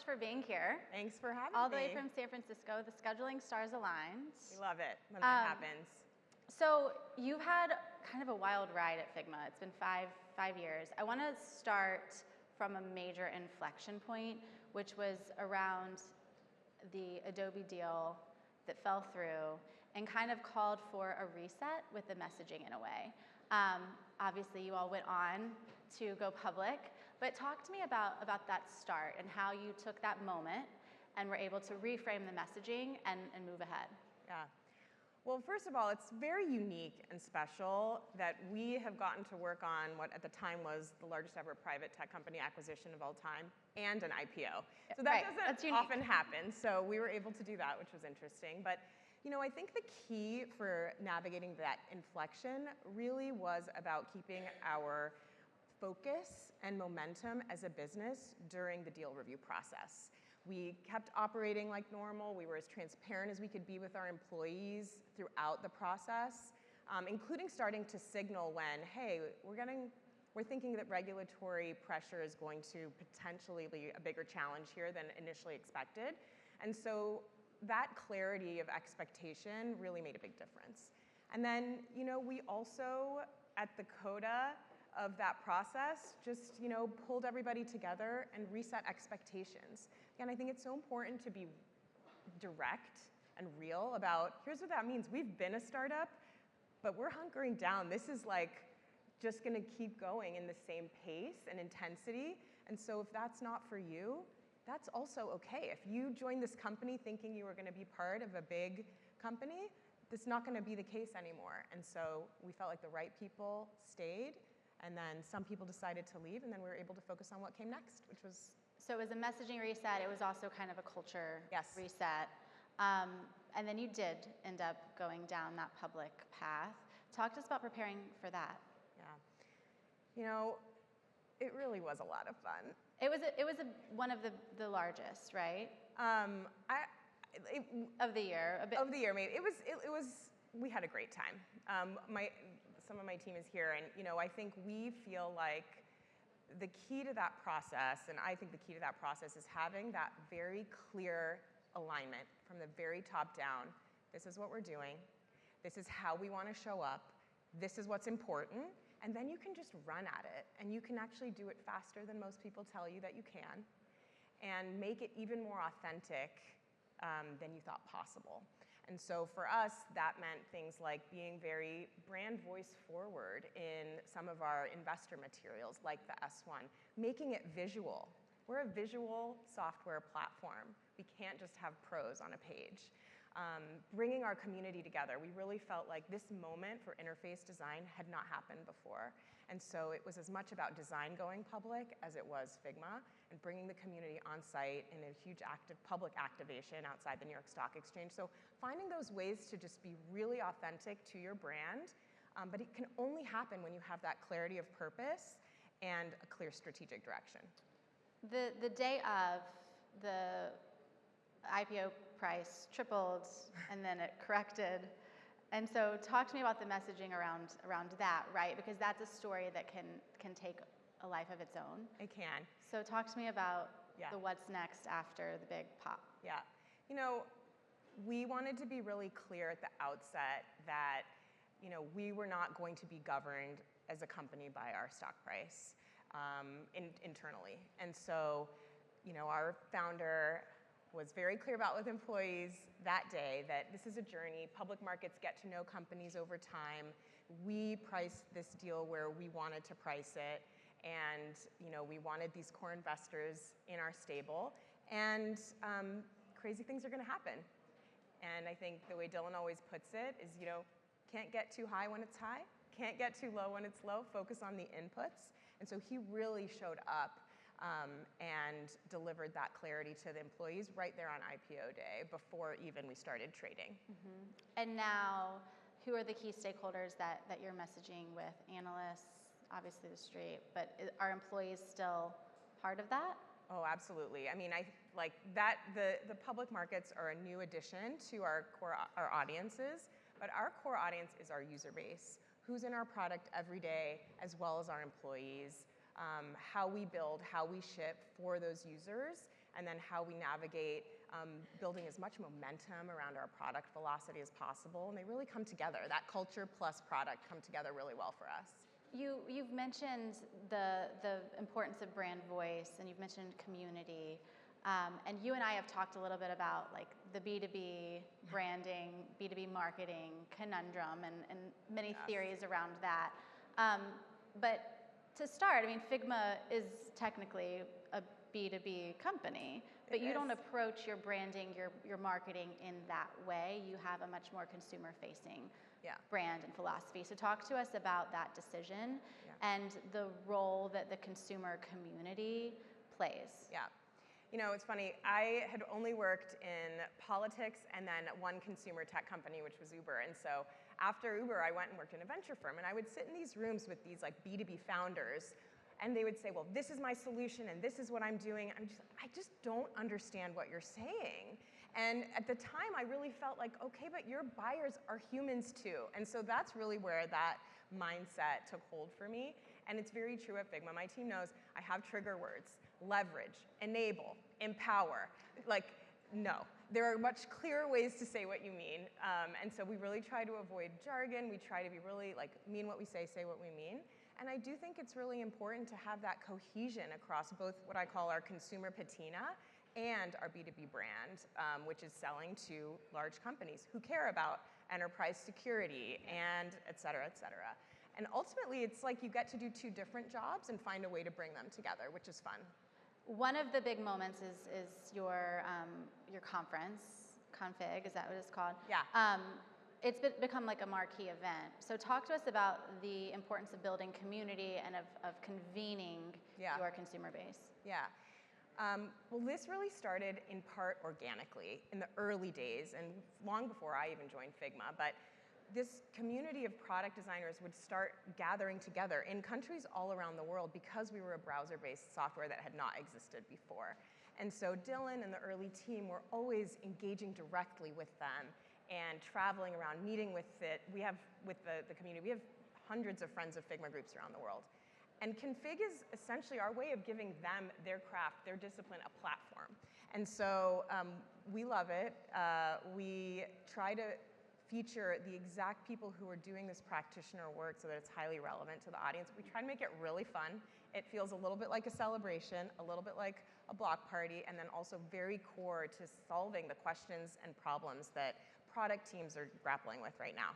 for being here. Thanks for having me. All the way from San Francisco, the scheduling stars aligned. We love it when that happens. So you've had kind of a wild ride at Figma. It's been five years. I want to start from a major inflection point, which was around the Adobe deal that fell through and kind of called for a reset with the messaging in a way. Obviously, you all went on to go public, but talk to me about that start and how you took that moment and were able to reframe the messaging and move ahead. Yeah. Well, first of all, it's very unique and special that we have gotten to work on what at the time was the largest ever private tech company acquisition of all time and an IPO. So that doesn't often happen. So we were able to do that, which was interesting. But you know, I think the key for navigating that inflection really was about keeping our focus and momentum as a business during the deal review process. We kept operating like normal. We were as transparent as we could be with our employees throughout the process, including starting to signal when, hey, we're thinking that regulatory pressure is going to potentially be a bigger challenge here than initially expected. And so that clarity of expectation really made a big difference. And then, you know, we also, at the coda of that process, just, you know, pulled everybody together and reset expectations. Again, I think it's so important to be direct and real about, here's what that means. We've been a startup, but we're hunkering down. This is like just gonna keep going in the same pace and intensity. And so if that's not for you, that's also okay. If you joined this company thinking you were gonna be part of a big company, that's not gonna be the case anymore. And so we felt like the right people stayed, and then some people decided to leave, and then we were able to focus on what came next, which was... So it was a messaging reset, it was also kind of a culture reset. And then you did end up going down that public path. Talk to us about preparing for that. Yeah. You know, it really was a lot of fun. It was one of the largest, right? Of the year, a bit. Of the year, maybe. It was. We had a great time. Some of my team is here, and you know, I think we feel like the key to that process, and I think the key to that process is having that very clear alignment from the very top down. This is what we're doing. This is how we want to show up. This is what's important. And then you can just run at it, and you can actually do it faster than most people tell you that you can, and make it even more authentic than you thought possible. And so for us, that meant things like being very brand voice forward in some of our investor materials, like the S1, making it visual. We're a visual software platform. We can't just have prose on a page. Bringing our community together. We really felt like this moment for interface design had not happened before. And so it was as much about design going public as it was Figma, and bringing the community on site in a huge public activation outside the New York Stock Exchange. So finding those ways to just be really authentic to your brand, but it can only happen when you have that clarity of purpose and a clear strategic direction. The day of the IPO price tripled, and then it corrected. And so talk to me about the messaging around that, right? Because that's a story that can take a life of its own. It can. So talk to me about the what's next after the big pop. Yeah. You know, we wanted to be really clear at the outset that, you know, we were not going to be governed as a company by our stock price internally. And so, you know, our founder was very clear about with employees that day that this is a journey. Public markets get to know companies over time. We priced this deal where we wanted to price it, and you know, we wanted these core investors in our stable, and crazy things are going to happen. And I think the way Dylan always puts it is, you know, can't get too high when it's high, can't get too low when it's low, focus on the inputs. And so he really showed up and delivered that clarity to the employees right there on IPO day before even we started trading. Mm-hmm. And now, who are the key stakeholders that you're messaging with? Analysts, obviously the street, but are employees still part of that? Oh, absolutely. I mean, the public markets are a new addition to our audiences, but our core audience is our user base, who's in our product every day, as well as our employees. How we build, how we ship for those users, and then how we navigate building as much momentum around our product velocity as possible. And they really come together. That culture plus product come together really well for us. You've mentioned the importance of brand voice, and you've mentioned community. And you and I have talked a little bit about like the B2B branding, B2B marketing conundrum, and many theories around that. But to start, I mean, Figma is technically a B2B company, but you don't approach your branding, your marketing in that way. You have a much more consumer-facing brand and philosophy. So talk to us about that decision and the role that the consumer community plays. Yeah. You know, it's funny, I had only worked in politics and then one consumer tech company, which was Uber. And so after Uber, I went and worked in a venture firm, and I would sit in these rooms with these like B2B founders, and they would say, well, this is my solution and this is what I'm doing. I just don't understand what you're saying. And at the time, I really felt like, okay, but your buyers are humans too. And so that's really where that mindset took hold for me. And it's very true at Figma. My team knows I have trigger words: leverage, enable, empower. Like, no. There are much clearer ways to say what you mean. And so we really try to avoid jargon. We try to be really like, mean what we say what we mean. And I do think it's really important to have that cohesion across both what I call our consumer patina and our B2B brand, which is selling to large companies who care about enterprise security and et cetera, et cetera. And ultimately, it's like you get to do two different jobs and find a way to bring them together, which is fun. One of the big moments is your conference, Config, is that what it's called? Yeah. It's become like a marquee event. So talk to us about the importance of building community and of convening your consumer base. Yeah. Well, this really started in part organically in the early days and long before I even joined Figma. But this community of product designers would start gathering together in countries all around the world because we were a browser-based software that had not existed before. And so Dylan and the early team were always engaging directly with them and traveling around, meeting with it. We have, with the community, we have hundreds of friends of Figma groups around the world. And Config is essentially our way of giving them, their craft, their discipline, a platform. And so we love it. We try to feature the exact people who are doing this practitioner work so that it's highly relevant to the audience. We try to make it really fun. It feels a little bit like a celebration, a little bit like a block party, and then also very core to solving the questions and problems that product teams are grappling with right now.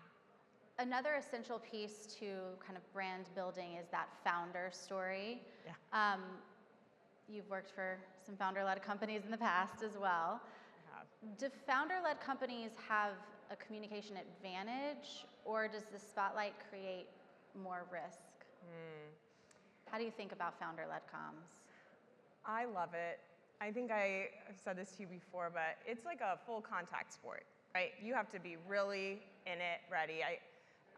Another essential piece to kind of brand building is that founder story. Yeah. You've worked for some founder-led companies in the past as well. I have. Do founder-led companies have a communication advantage, or does the spotlight create more risk? How do you think about founder-led comms? I love it. I think I've said this to you before, but it's like a full contact sport, right? You have to be really in it, ready.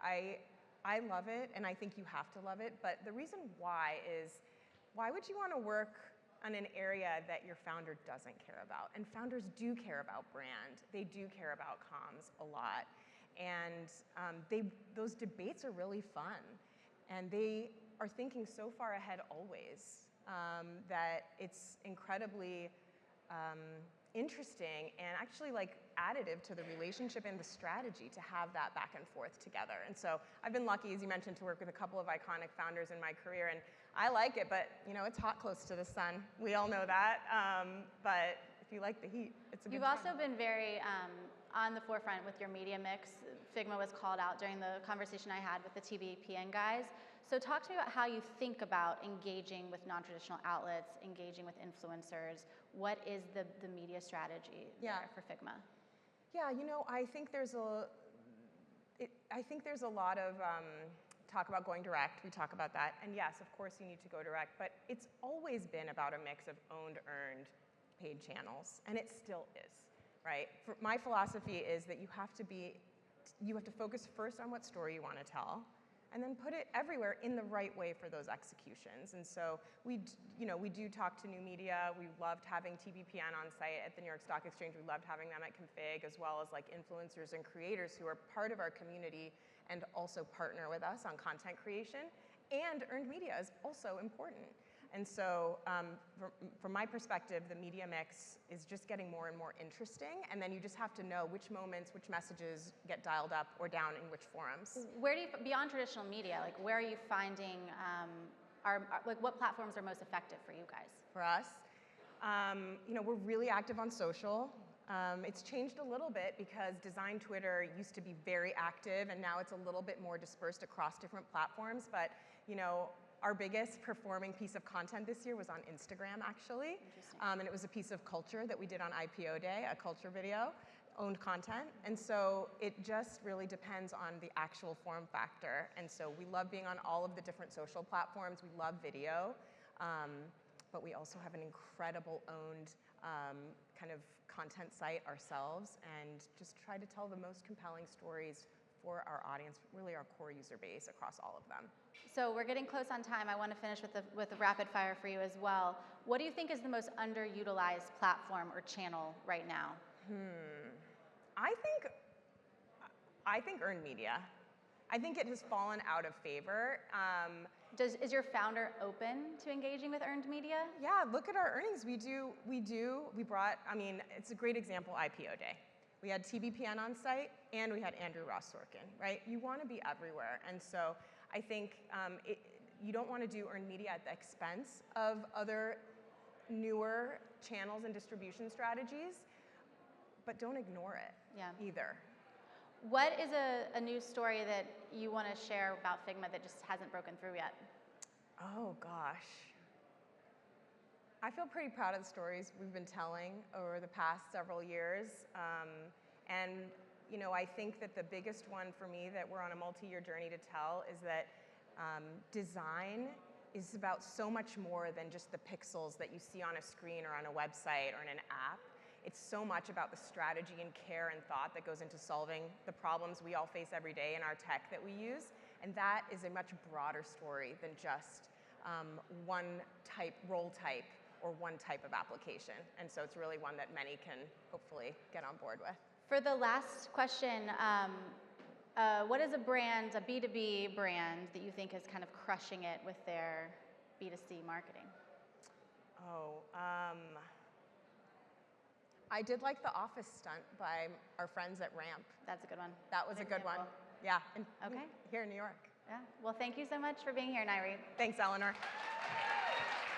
I love it, and I think you have to love it, but the reason why is, why would you want to work on an area that your founder doesn't care about? And founders do care about brand. They do care about comms a lot. And those debates are really fun. And they are thinking so far ahead always that it's incredibly interesting and actually like additive to the relationship and the strategy to have that back and forth together. And so I've been lucky, as you mentioned, to work with a couple of iconic founders in my career, and I like it, but you know, it's hot close to the sun. We all know that, but if you like the heat, it's a good time. You've also been very on the forefront with your media mix. Figma was called out during the conversation I had with the TBPN guys. So talk to me about how you think about engaging with non-traditional outlets, engaging with influencers. What is the media strategy there for Figma? Yeah, you know, I think there's a lot of talk about going direct. We talk about that, and yes, of course, you need to go direct. But it's always been about a mix of owned, earned, paid channels, and it still is, right? My philosophy is that you have to focus first on what story you want to tell, and then put it everywhere in the right way for those executions. And so we do talk to new media. We loved having TBPN on site at the New York Stock Exchange. We loved having them at Config, as well as like influencers and creators who are part of our community and also partner with us on content creation. And earned media is also important. And so from my perspective, the media mix is just getting more and more interesting, and then you just have to know which moments, which messages get dialed up or down in which forums. Where do you, beyond traditional media, like where are you finding, like what platforms are most effective for you guys? For us, you know, we're really active on social. It's changed a little bit because design Twitter used to be very active, and now it's a little bit more dispersed across different platforms. But you know, our biggest performing piece of content this year was on Instagram, actually, and it was a piece of culture that we did on IPO day, a culture video, owned content, and so it just really depends on the actual form factor. And so we love being on all of the different social platforms. We love video, but we also have an incredible owned kind of content site ourselves, and just try to tell the most compelling stories for our audience, really our core user base across all of them. So we're getting close on time. I want to finish with the rapid fire for you as well. What do you think is the most underutilized platform or channel right now? I think earned media. I think it has fallen out of favor. Is your founder open to engaging with earned media? Yeah, look at our earnings. We brought, I mean, it's a great example, IPO day. We had TBPN on site, and we had Andrew Ross Sorkin, right? You want to be everywhere, and so I think you don't want to do earned media at the expense of other newer channels and distribution strategies, but don't ignore it either. What is a news story that you want to share about Figma that just hasn't broken through yet? Oh gosh. I feel pretty proud of the stories we've been telling over the past several years. And you know, I think that the biggest one for me that we're on a multi-year journey to tell is that design is about so much more than just the pixels that you see on a screen or on a website or in an app. It's so much about the strategy and care and thought that goes into solving the problems we all face every day in our tech that we use. And that is a much broader story than just one role type or one type of application. And so it's really one that many can hopefully get on board with. For the last question, what is a brand, a B2B brand, that you think is kind of crushing it with their B2C marketing? I did like the Office stunt by our friends at Ramp. That's a good one. That was a good one. Yeah, and okay. Here in New York. Yeah. Well, thank you so much for being here, Nairi. Thanks, Eleanor.